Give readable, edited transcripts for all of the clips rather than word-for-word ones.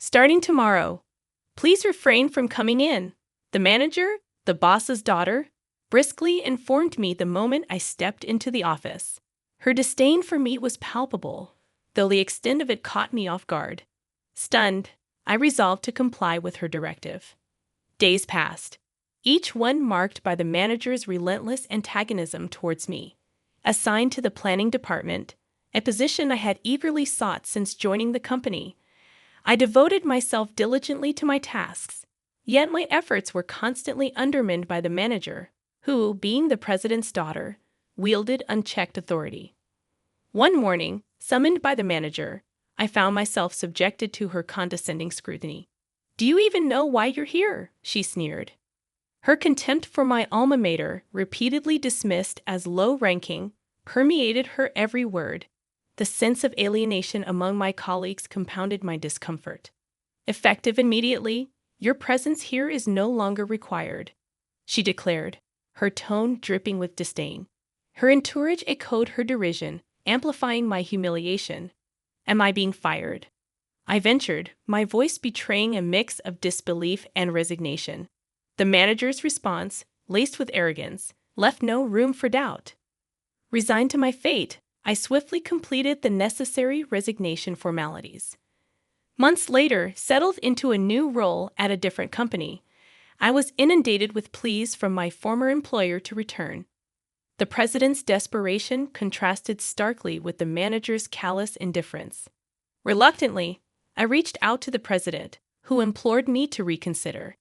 Starting tomorrow, please refrain from coming in. The manager, the boss's daughter, briskly informed me the moment I stepped into the office. Her disdain for me was palpable, though the extent of it caught me off guard. Stunned, I resolved to comply with her directive. Days passed, each one marked by the manager's relentless antagonism towards me. Assigned to the planning department, a position I had eagerly sought since joining the company, I devoted myself diligently to my tasks, yet my efforts were constantly undermined by the manager, who, being the president's daughter, wielded unchecked authority. One morning, summoned by the manager, I found myself subjected to her condescending scrutiny. "Do you even know why you're here?" she sneered. Her contempt for my alma mater, repeatedly dismissed as low-ranking, permeated her every word. The sense of alienation among my colleagues compounded my discomfort. "Effective immediately, your presence here is no longer required," she declared, her tone dripping with disdain. Her entourage echoed her derision, amplifying my humiliation. "Am I being fired?" I ventured, my voice betraying a mix of disbelief and resignation. The manager's response, laced with arrogance, left no room for doubt. Resigned to my fate, I swiftly completed the necessary resignation formalities. Months later, settled into a new role at a different company, I was inundated with pleas from my former employer to return. The president's desperation contrasted starkly with the manager's callous indifference. Reluctantly, I reached out to the president, who implored me to reconsider.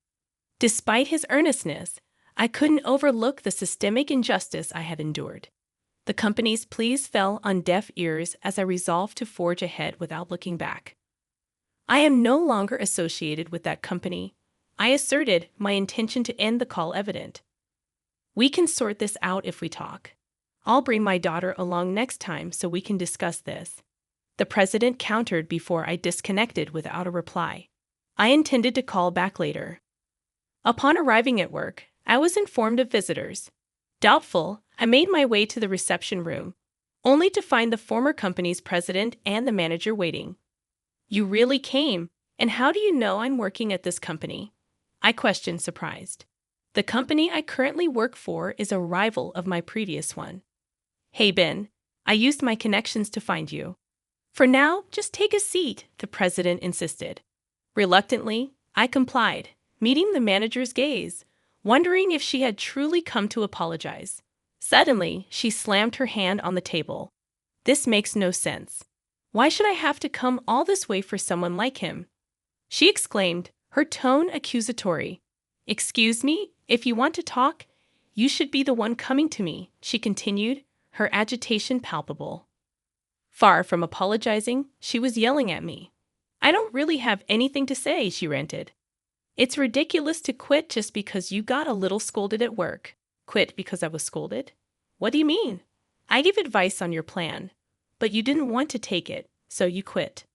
Despite his earnestness, I couldn't overlook the systemic injustice I had endured. The company's pleas fell on deaf ears as I resolved to forge ahead without looking back. "I am no longer associated with that company," I asserted, my intention to end the call evident. "We can sort this out if we talk. I'll bring my daughter along next time so we can discuss this." The president countered before I disconnected without a reply. I intended to call back later. Upon arriving at work, I was informed of visitors. Doubtful, I made my way to the reception room, only to find the former company's president and the manager waiting. "You really came, and how do you know I'm working at this company?" I questioned, surprised. "The company I currently work for is a rival of my previous one." "Hey, Ben, I used my connections to find you." "For now, just take a seat," the president insisted. Reluctantly, I complied, meeting the manager's gaze, wondering if she had truly come to apologize. Suddenly, she slammed her hand on the table. "This makes no sense. Why should I have to come all this way for someone like him?" she exclaimed, her tone accusatory. "Excuse me, if you want to talk, you should be the one coming to me," she continued, her agitation palpable. Far from apologizing, she was yelling at me. "I don't really have anything to say," she ranted. "It's ridiculous to quit just because you got a little scolded at work." "Quit because I was scolded? What do you mean?" "I gave advice on your plan, but you didn't want to take it, so you quit."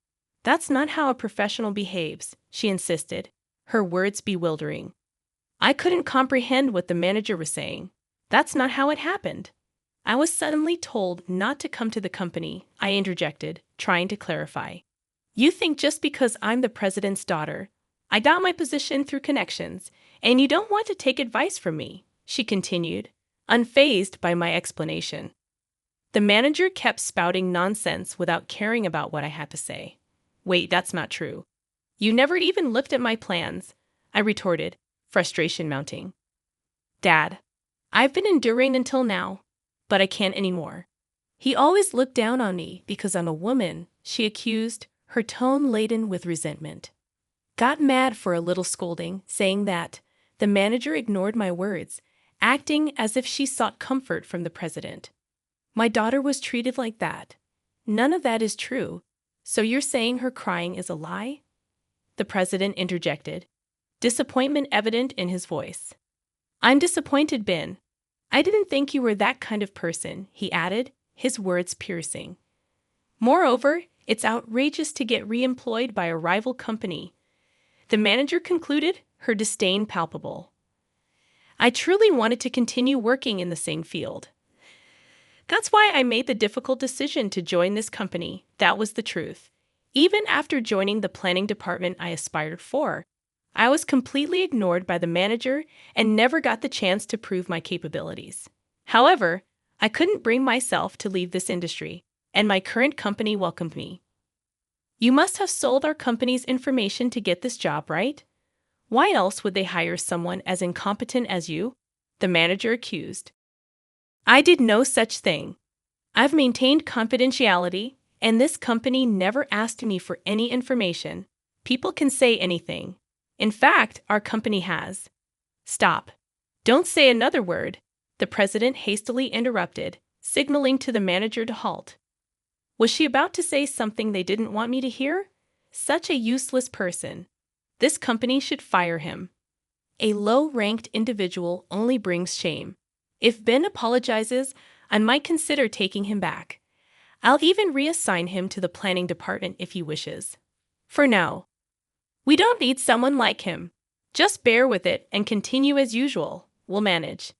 "That's not how a professional behaves," she insisted, her words bewildering. I couldn't comprehend what the manager was saying. "That's not how it happened." "I was suddenly told not to come to the company," I interjected, trying to clarify. "You think just because I'm the president's daughter, I got my position through connections, and you don't want to take advice from me," she continued, unfazed by my explanation. The manager kept spouting nonsense without caring about what I had to say. "Wait, that's not true. You never even looked at my plans," I retorted, frustration mounting. "Dad, I've been enduring until now, but I can't anymore." "He always looked down on me because I'm a woman," she accused, her tone laden with resentment. Got mad for a little scolding, saying that. The manager ignored my words, acting as if she sought comfort from the president. "My daughter was treated like that." "None of that is true. So you're saying her crying is a lie?" the president interjected, disappointment evident in his voice. "I'm disappointed, Ben. I didn't think you were that kind of person," he added, his words piercing. "Moreover, it's outrageous to get re-employed by a rival company," the manager concluded, her disdain palpable. "I truly wanted to continue working in the same field. That's why I made the difficult decision to join this company. That was the truth. Even after joining the planning department I aspired for, I was completely ignored by the manager and never got the chance to prove my capabilities. However, I couldn't bring myself to leave this industry, and my current company welcomed me. You must have sold our company's information to get this job, right? Why else would they hire someone as incompetent as you? The manager accused. I did no such thing. I've maintained confidentiality, and this company never asked me for any information. People can say anything. In fact, our company has. Stop. Don't say another word, the president hastily interrupted, signaling to the manager to halt. Was she about to say something they didn't want me to hear? Such a useless person. This company should fire him. A low-ranked individual only brings shame. If Ben apologizes, I might consider taking him back. I'll even reassign him to the planning department if he wishes. For now. We don't need someone like him. Just bear with it and continue as usual. We'll manage.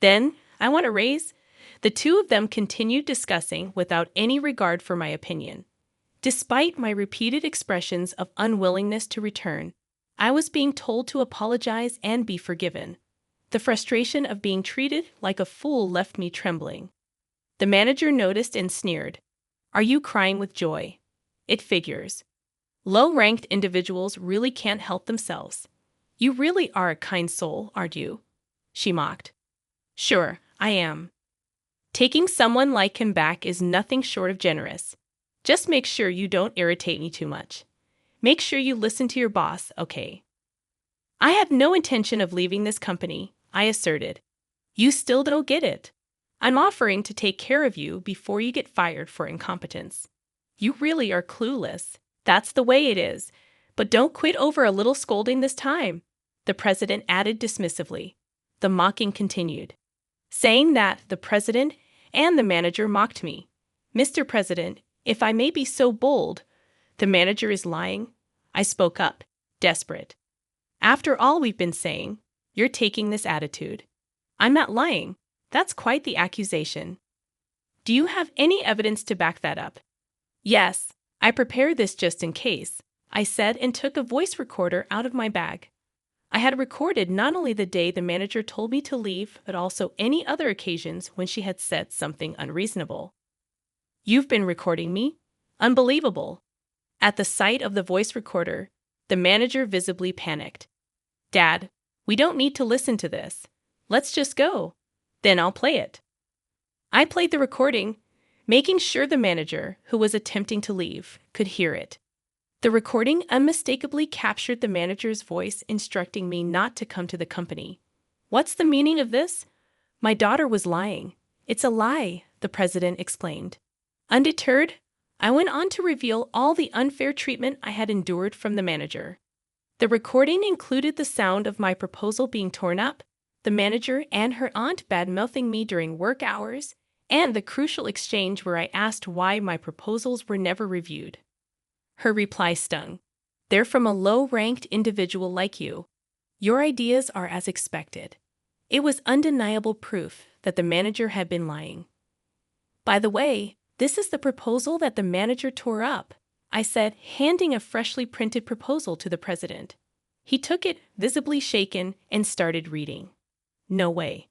Then, I want a raise. The two of them continued discussing without any regard for my opinion. Despite my repeated expressions of unwillingness to return, I was being told to apologize and be forgiven. The frustration of being treated like a fool left me trembling. The manager noticed and sneered. Are you crying with joy? It figures. Low-ranked individuals really can't help themselves. You really are a kind soul, aren't you? She mocked. Sure, I am. Taking someone like him back is nothing short of generous. Just make sure you don't irritate me too much. Make sure you listen to your boss, okay? I have no intention of leaving this company, I asserted. You still don't get it. I'm offering to take care of you before you get fired for incompetence. You really are clueless. That's the way it is. But don't quit over a little scolding this time, the president added dismissively. The mocking continued. Saying that, the president and the manager mocked me. Mr. President, if I may be so bold, the manager is lying. I spoke up, desperate. After all we've been saying, you're taking this attitude. I'm not lying. That's quite the accusation. Do you have any evidence to back that up? Yes, I prepared this just in case, I said and took a voice recorder out of my bag. I had recorded not only the day the manager told me to leave, but also any other occasions when she had said something unreasonable. You've been recording me? Unbelievable. At the sight of the voice recorder, the manager visibly panicked. Dad, we don't need to listen to this. Let's just go. Then I'll play it. I played the recording, making sure the manager, who was attempting to leave, could hear it. The recording unmistakably captured the manager's voice instructing me not to come to the company. What's the meaning of this? My daughter was lying. It's a lie, the president explained. Undeterred, I went on to reveal all the unfair treatment I had endured from the manager. The recording included the sound of my proposal being torn up, the manager and her aunt bad-mouthing me during work hours, and the crucial exchange where I asked why my proposals were never reviewed. Her reply stung. They're from a low-ranked individual like you. Your ideas are as expected. It was undeniable proof that the manager had been lying. By the way, this is the proposal that the manager tore up, I said, handing a freshly printed proposal to the president. He took it, visibly shaken, and started reading. No way.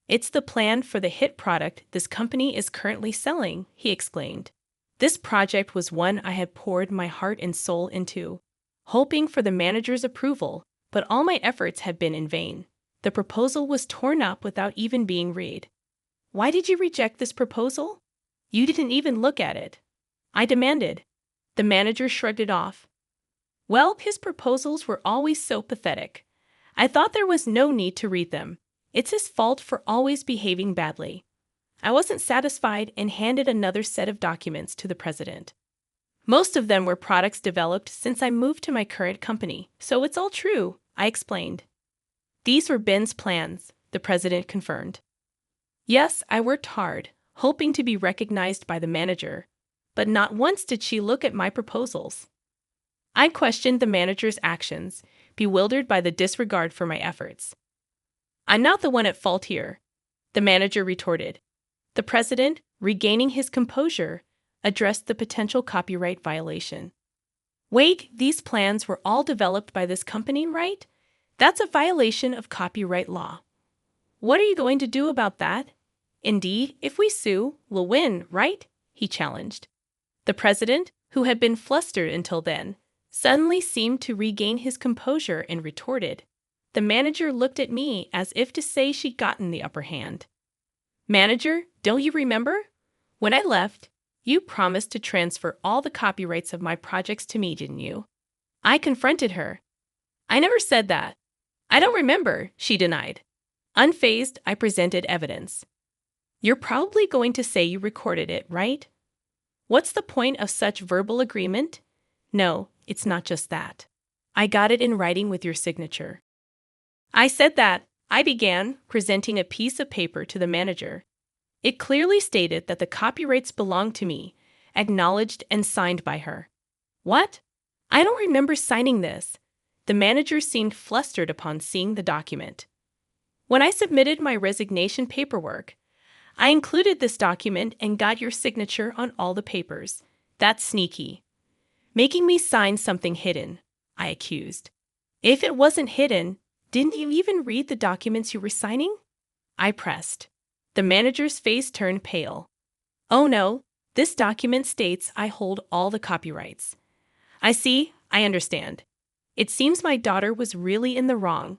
It's the plan for the hit product this company is currently selling, he explained. This project was one I had poured my heart and soul into, hoping for the manager's approval, but all my efforts had been in vain. The proposal was torn up without even being read. Why did you reject this proposal? You didn't even look at it. I demanded. The manager shrugged it off. Well, his proposals were always so pathetic. I thought there was no need to read them. It's his fault for always behaving badly. I wasn't satisfied and handed another set of documents to the president. Most of them were products developed since I moved to my current company, so it's all true, I explained. These were Ben's plans, the president confirmed. Yes, I worked hard, hoping to be recognized by the manager, but not once did she look at my proposals. I questioned the manager's actions, bewildered by the disregard for my efforts. I'm not the one at fault here, the manager retorted. The president, regaining his composure, addressed the potential copyright violation. Wait, these plans were all developed by this company, right? That's a violation of copyright law. What are you going to do about that? Indeed, if we sue, we'll win, right? He challenged. The president, who had been flustered until then, suddenly seemed to regain his composure and retorted. The manager looked at me as if to say she'd gotten the upper hand. Manager, don't you remember? When I left, you promised to transfer all the copyrights of my projects to me, didn't you? I confronted her. I never said that. I don't remember, she denied. Unfazed, I presented evidence. You're probably going to say you recorded it, right? What's the point of such verbal agreement? No, it's not just that. I got it in writing with your signature. I said that. I began, presenting a piece of paper to the manager. It clearly stated that the copyrights belonged to me, acknowledged and signed by her. What? I don't remember signing this. The manager seemed flustered upon seeing the document. When I submitted my resignation paperwork, I included this document and got your signature on all the papers. That's sneaky. Making me sign something hidden, I accused. If it wasn't hidden, didn't you even read the documents you were signing? I pressed. The manager's face turned pale. Oh no, this document states I hold all the copyrights. I see, I understand. It seems my daughter was really in the wrong,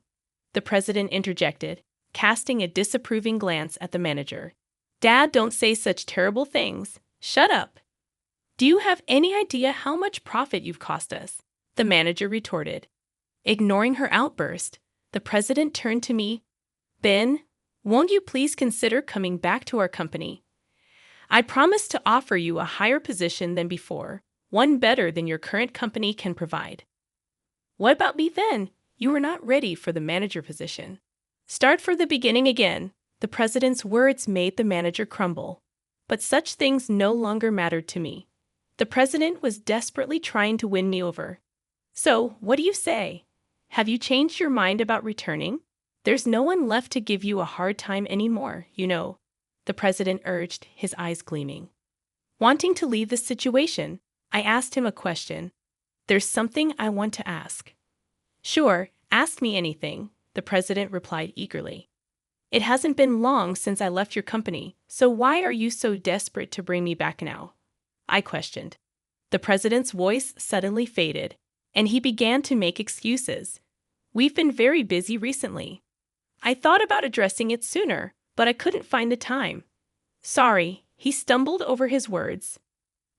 the president interjected, casting a disapproving glance at the manager. Dad, don't say such terrible things. Shut up. Do you have any idea how much profit you've cost us? The manager retorted. Ignoring her outburst, the president turned to me. Ben, won't you please consider coming back to our company? I promise to offer you a higher position than before, one better than your current company can provide. What about me then? You were not ready for the manager position. Start from the beginning again. The president's words made the manager crumble. But such things no longer mattered to me. The president was desperately trying to win me over. So, what do you say? Have you changed your mind about returning? There's no one left to give you a hard time anymore, you know, the president urged, his eyes gleaming. Wanting to leave the situation, I asked him a question. There's something I want to ask. Sure, ask me anything, the president replied eagerly. It hasn't been long since I left your company, so why are you so desperate to bring me back now? I questioned. The president's voice suddenly faded, and he began to make excuses. We've been very busy recently. I thought about addressing it sooner, but I couldn't find the time. Sorry, he stumbled over his words.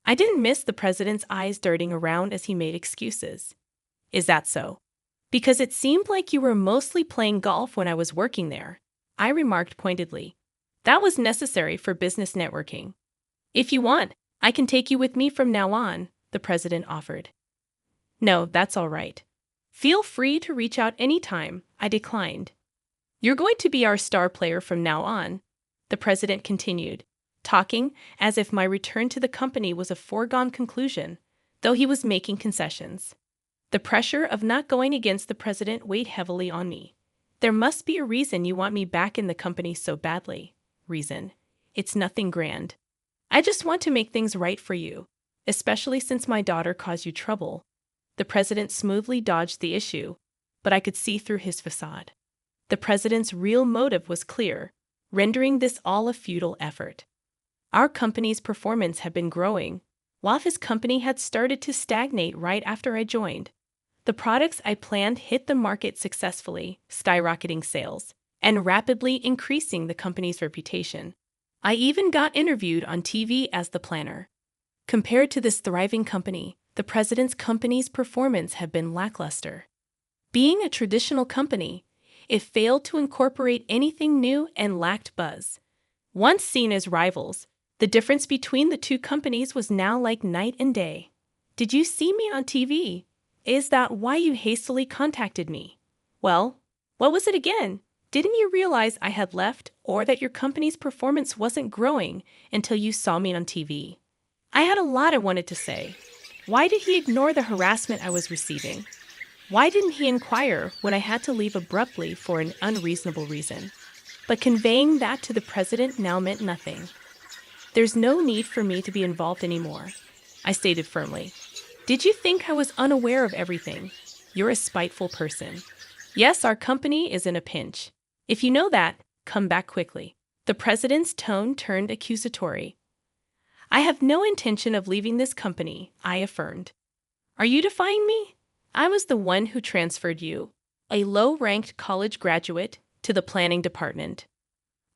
I didn't miss the president's eyes darting around as he made excuses. Is that so? Because it seemed like you were mostly playing golf when I was working there, I remarked pointedly. That was necessary for business networking. If you want, I can take you with me from now on, the president offered. No, that's all right. Feel free to reach out anytime, I declined. You're going to be our star player from now on, the president continued, talking as if my return to the company was a foregone conclusion, though he was making concessions. The pressure of not going against the president weighed heavily on me. There must be a reason you want me back in the company so badly. Reason. It's nothing grand. I just want to make things right for you, especially since my daughter caused you trouble. The president smoothly dodged the issue, but I could see through his facade. The president's real motive was clear, rendering this all a futile effort. Our company's performance had been growing, while his company had started to stagnate right after I joined. The products I planned hit the market successfully, skyrocketing sales, and rapidly increasing the company's reputation. I even got interviewed on TV as the planner. Compared to this thriving company, the president's company's performance had been lackluster. Being a traditional company, it failed to incorporate anything new and lacked buzz. Once seen as rivals, the difference between the two companies was now like night and day. Did you see me on TV? Is that why you hastily contacted me? Well, what was it again? Didn't you realize I had left or that your company's performance wasn't growing until you saw me on TV? I had a lot I wanted to say. Why did he ignore the harassment I was receiving? Why didn't he inquire when I had to leave abruptly for an unreasonable reason? But conveying that to the president now meant nothing. There's no need for me to be involved anymore, I stated firmly. Did you think I was unaware of everything? You're a spiteful person. Yes, our company is in a pinch. If you know that, come back quickly. The president's tone turned accusatory. I have no intention of leaving this company, I affirmed. Are you defying me? I was the one who transferred you, a low-ranked college graduate, to the planning department.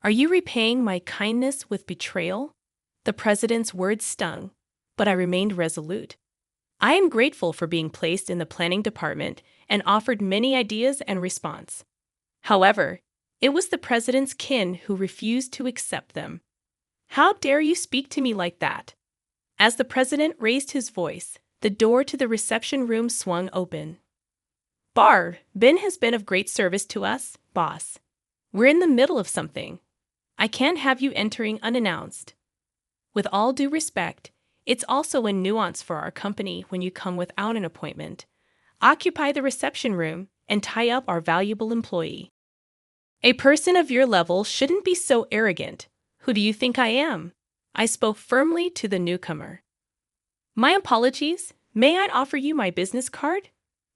Are you repaying my kindness with betrayal? The president's words stung, but I remained resolute. I am grateful for being placed in the planning department and offered many ideas and response. However, it was the president's kin who refused to accept them. How dare you speak to me like that? As the president raised his voice, the door to the reception room swung open. Ben has been of great service to us, boss. We're in the middle of something. I can't have you entering unannounced. With all due respect, it's also a nuance for our company when you come without an appointment. Occupy the reception room and tie up our valuable employee. A person of your level shouldn't be so arrogant. Who do you think I am? I spoke firmly to the newcomer. My apologies. May I offer you my business card?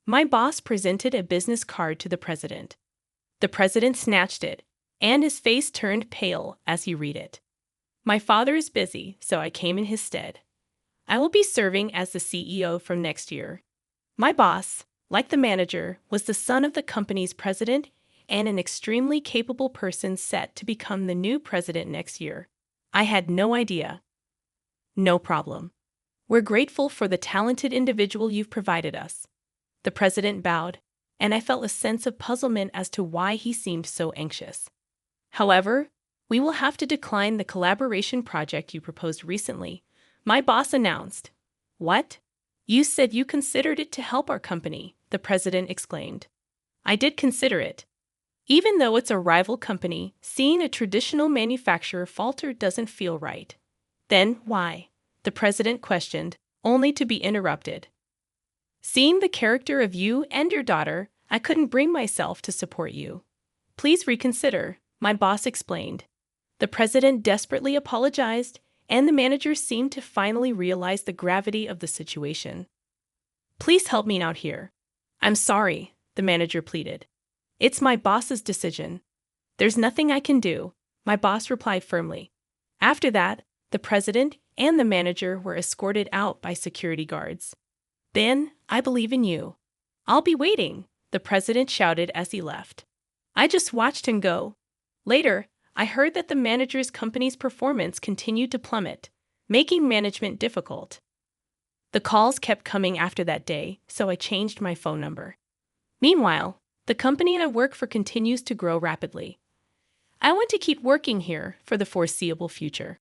My boss presented a business card to the president. The president snatched it, and his face turned pale as he read it. My father is busy, so I came in his stead. I will be serving as the CEO from next year. My boss, like the manager, was the son of the company's president and an extremely capable person set to become the new president next year. I had no idea. No problem. We're grateful for the talented individual you've provided us. The president bowed, and I felt a sense of puzzlement as to why he seemed so anxious. However, we will have to decline the collaboration project you proposed recently, my boss announced. What? You said you considered it to help our company, the president exclaimed. I did consider it. Even though it's a rival company, seeing a traditional manufacturer falter doesn't feel right. Then why? The president questioned, only to be interrupted. Seeing the character of you and your daughter, I couldn't bring myself to support you. Please reconsider, my boss explained. The president desperately apologized, and the manager seemed to finally realize the gravity of the situation. Please help me out here. I'm sorry, the manager pleaded. It's my boss's decision. There's nothing I can do, my boss replied firmly. After that, the president and the manager were escorted out by security guards. Ben, I believe in you. I'll be waiting, the president shouted as he left. I just watched him go. Later, I heard that the manager's company's performance continued to plummet, making management difficult. The calls kept coming after that day, so I changed my phone number. Meanwhile, the company I work for continues to grow rapidly. I want to keep working here for the foreseeable future.